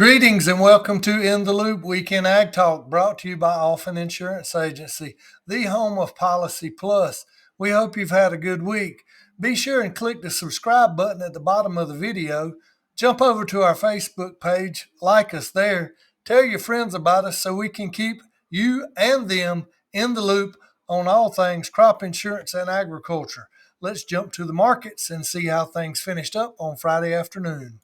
Greetings and welcome to In the Loop Weekend Ag Talk, brought to you by Alphen Insurance Agency, the home of Policy Plus. We hope you've had a good week. Be sure and click the subscribe button at the bottom of the video. Jump over to our Facebook page, like us there, tell your friends about us so we can keep you and them in the loop on all things crop insurance and agriculture. Let's jump to the markets and see how things finished up on Friday afternoon.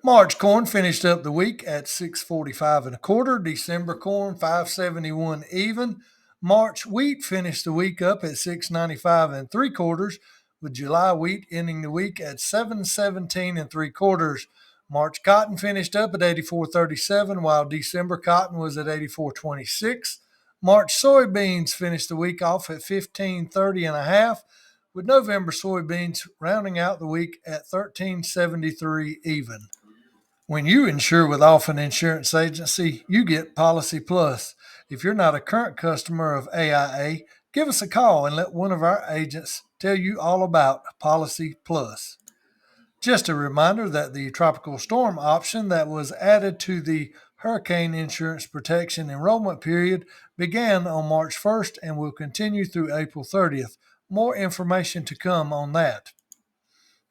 March corn finished up the week at 645 and a quarter. December corn 571 even. March wheat finished the week up at 695 and three quarters, with July wheat ending the week at 717 and three quarters. March cotton finished up at 84.37, while December cotton was at 84.26. March soybeans finished the week off at 15.30 and a half, with November soybeans rounding out the week at 13.73 even. When you insure with Alphen Insurance Agency, you get Policy Plus. If you're not a current customer of AIA, give us a call and let one of our agents tell you all about Policy Plus. Just a reminder that the tropical storm option that was added to the hurricane insurance protection enrollment period began on March 1st and will continue through April 30th. More information to come on that.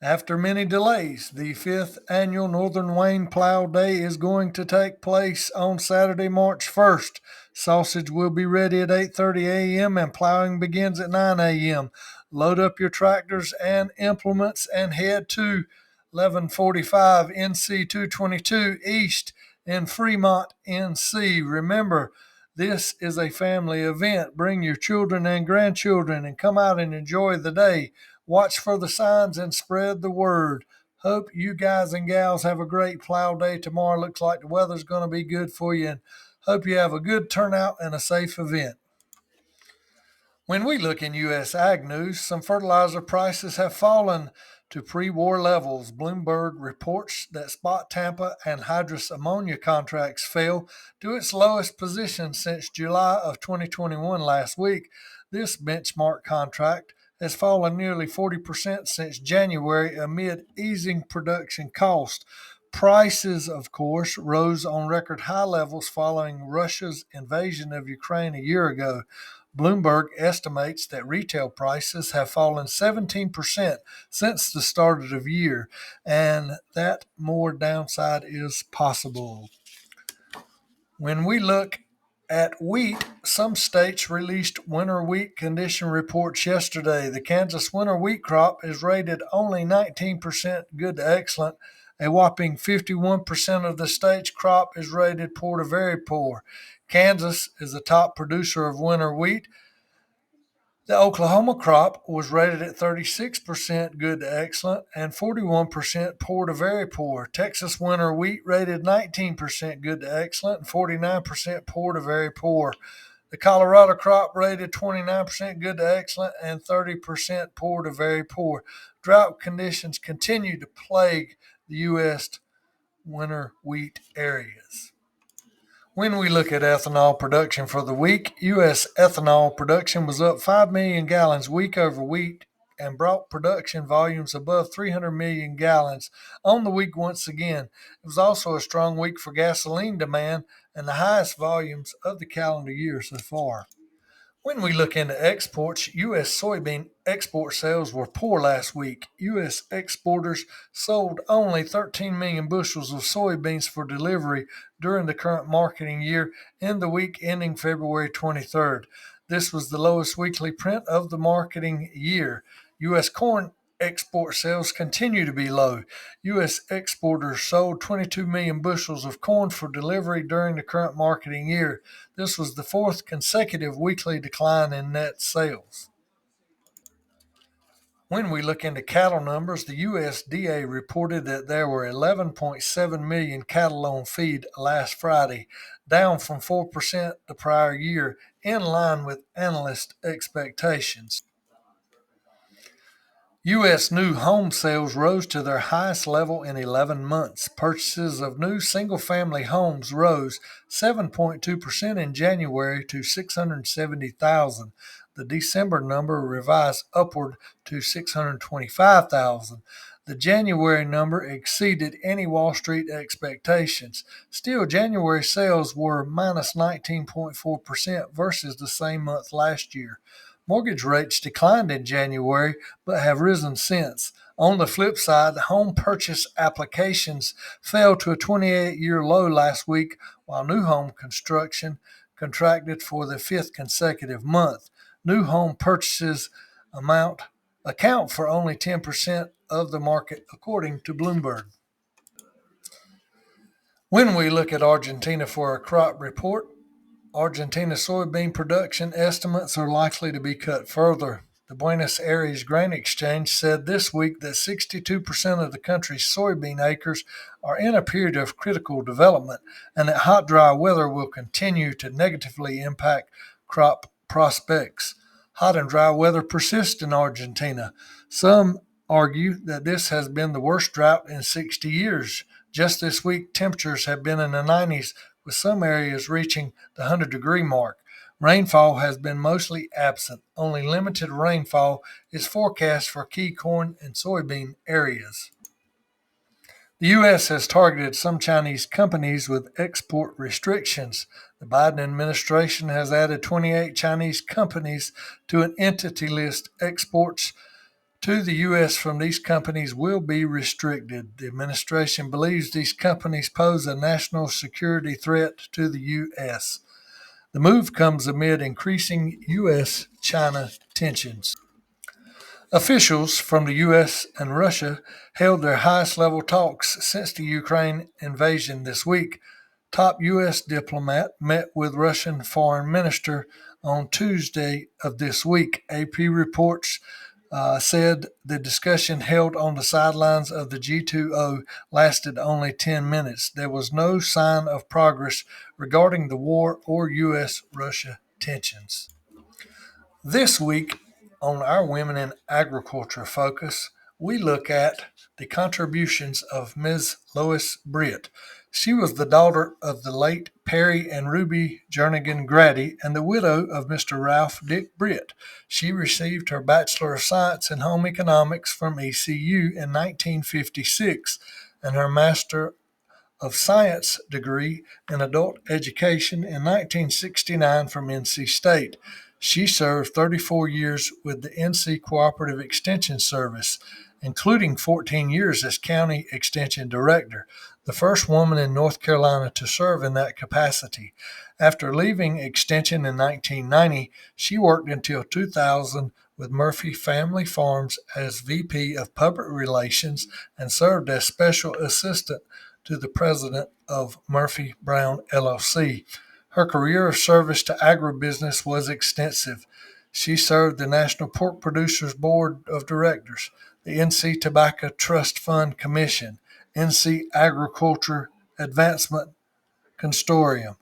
After many delays, the 5th annual Northern Wayne Plow Day is going to take place on Saturday, March 1st. Sausage will be ready at 8:30 a.m. and plowing begins at 9 a.m. Load up your tractors and implements and head to 1145 NC 222 East in Fremont, NC. Remember, this is a family event. Bring your children and grandchildren and come out and enjoy the day. Watch for the signs and spread the word. Hope you guys and gals have a great plow day tomorrow. Looks like the weather's going to be good for you, and hope you have a good turnout and a safe event. When we look in U.S. ag news, some fertilizer prices have fallen to pre-war levels. Bloomberg reports that spot Tampa anhydrous ammonia contracts fell to its lowest position since July of 2021 last week. This benchmark contract has fallen nearly 40% since January amid easing production cost. Prices, of course, rose on record high levels following Russia's invasion of Ukraine a year ago. Bloomberg estimates that retail prices have fallen 17% since the start of the year, and that more downside is possible. When we look at wheat, some states released winter wheat condition reports yesterday. The Kansas winter wheat crop is rated only 19% good to excellent. A whopping 51% of the state's crop is rated poor to very poor. Kansas is the top producer of winter wheat. The Oklahoma crop was rated at 36% good to excellent and 41% poor to very poor. Texas winter wheat rated 19% good to excellent and 49% poor to very poor. The Colorado crop rated 29% good to excellent and 30% poor to very poor. Drought conditions continue to plague the U.S. winter wheat areas. When we look at ethanol production for the week, U.S. ethanol production was up 5 million gallons week over week and brought production volumes above 300 million gallons on the week once again. It was also a strong week for gasoline demand and the highest volumes of the calendar year so far. When we look into exports, U.S. soybean export sales were poor last week. U.S. exporters sold only 13 million bushels of soybeans for delivery during the current marketing year in the week ending February 23rd. This was the lowest weekly print of the marketing year. U.S. corn export sales continue to be low. U.S. exporters sold 22 million bushels of corn for delivery during the current marketing year. This was the fourth consecutive weekly decline in net sales. When we look into cattle numbers, the USDA reported that there were 11.7 million cattle on feed last Friday, down from 4% the prior year, in line with analyst expectations. U.S. new home sales rose to their highest level in 11 months. Purchases of new single-family homes rose 7.2% in January to 670,000. The December number revised upward to 625,000. The January number exceeded any Wall Street expectations. Still, January sales were minus 19.4% versus the same month last year. Mortgage rates declined in January but have risen since. On the flip side, home purchase applications fell to a 28-year low last week, while new home construction contracted for the fifth consecutive month. New home purchases account for only 10% of the market, according to Bloomberg. When we look at Argentina for a crop report, Argentina soybean production estimates are likely to be cut further. The Buenos Aires Grain Exchange said this week that 62% of the country's soybean acres are in a period of critical development and that hot, dry weather will continue to negatively impact crop prospects. Hot and dry weather persists in Argentina. Some argue that this has been the worst drought in 60 years. Just this week, temperatures have been in the 90s, with some areas reaching the 100-degree mark. Rainfall has been mostly absent. Only limited rainfall is forecast for key corn and soybean areas. The U.S. has targeted some Chinese companies with export restrictions. The Biden administration has added 28 Chinese companies to an entity list. Exports to the U.S. from these companies will be restricted. The administration believes these companies pose a national security threat to the U.S. The move comes amid increasing U.S.-China tensions. Officials from the U.S. and Russia held their highest level talks since the Ukraine invasion this week. Top U.S. diplomat met with Russian foreign minister on Tuesday of this week. AP reports said the discussion held on the sidelines of the G20 lasted only 10 minutes. There was no sign of progress regarding the war or U.S.-Russia tensions. This week on our Women in Agriculture focus, we look at the contributions of Ms. Lois Britt. She was the daughter of the late Perry and Ruby Jernigan Grady and the widow of Mr. Ralph Dick Britt. She received her Bachelor of Science in Home Economics from ECU in 1956 and her Master of Science degree in Adult Education in 1969 from NC State. She served 34 years with the NC Cooperative Extension Service, including 14 years as County Extension Director, the first woman in North Carolina to serve in that capacity. After leaving Extension in 1990, she worked until 2000 with Murphy Family Farms as VP of Public Relations and served as Special Assistant to the President of Murphy Brown LLC. Her career of service to agribusiness was extensive. She served the National Pork Producers Board of Directors, the NC Tobacco Trust Fund Commission, NC Agriculture Advancement Consortium,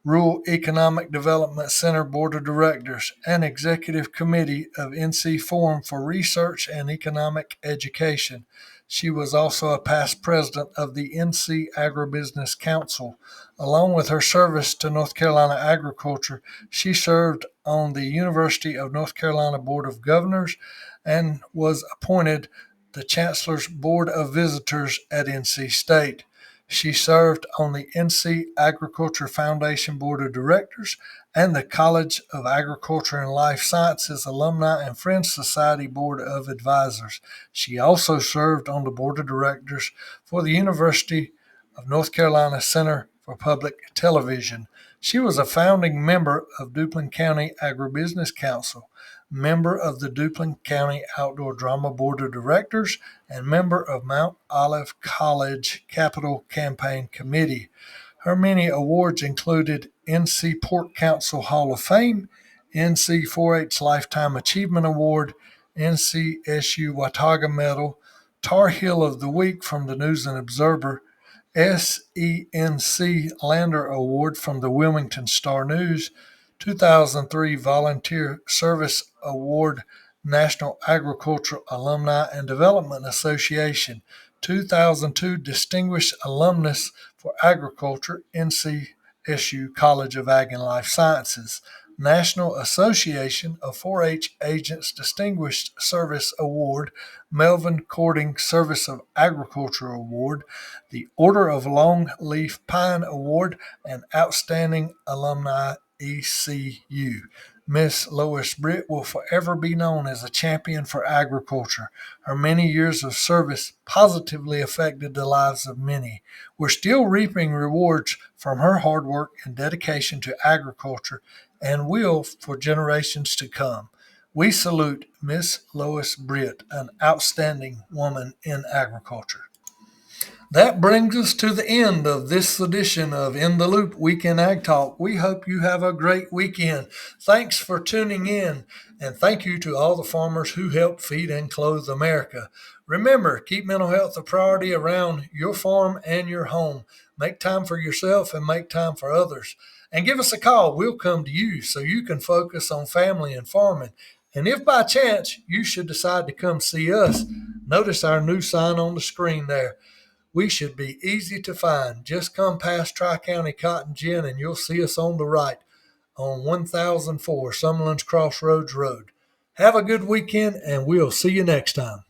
Rural Economic Development Center Board of Directors, and Executive Committee of NC Forum for Research and Economic Education. She was also a past president of the NC Agribusiness Council. Along with her service to North Carolina agriculture, she served on the University of North Carolina Board of Governors and was appointed the Chancellor's Board of Visitors at NC State. She served on the NC Agriculture Foundation Board of Directors and the College of Agriculture and Life Sciences Alumni and Friends Society Board of Advisors. She also served on the Board of Directors for the University of North Carolina Center for Public Television. She was a founding member of Duplin County Agribusiness Council, member of the Duplin County Outdoor Drama Board of Directors, and member of Mount Olive College Capital Campaign Committee. Her many awards included NC Pork Council Hall of Fame, NC 4-H Lifetime Achievement Award, NCSU Watauga Medal, Tar Heel of the Week from the News and Observer, SENC Lander Award from the Wilmington Star News, 2003 Volunteer Service Award, National Agricultural Alumni and Development Association, 2002 Distinguished Alumnus for Agriculture, NCSU College of Ag and Life Sciences. National Association of 4-H Agents Distinguished Service Award, Melvin Cording Service of Agriculture Award, the Order of Longleaf Pine Award, and Outstanding Alumni ECU. Miss Lois Britt will forever be known as a champion for agriculture. Her many years of service positively affected the lives of many. We're still reaping rewards from her hard work and dedication to agriculture and will for generations to come. We salute Miss Lois Britt, an outstanding woman in agriculture. That brings us to the end of this edition of In the Loop Weekend Ag Talk. We hope you have a great weekend. Thanks for tuning in, and thank you to all the farmers who help feed and clothe America. Remember, keep mental health a priority around your farm and your home. Make time for yourself and make time for others. And give us a call. We'll come to you so you can focus on family and farming. And if by chance you should decide to come see us, notice our new sign on the screen there. We should be easy to find. Just come past Tri-County Cotton Gin and you'll see us on the right on 1004 Summerlin's Crossroads Road. Have a good weekend and we'll see you next time.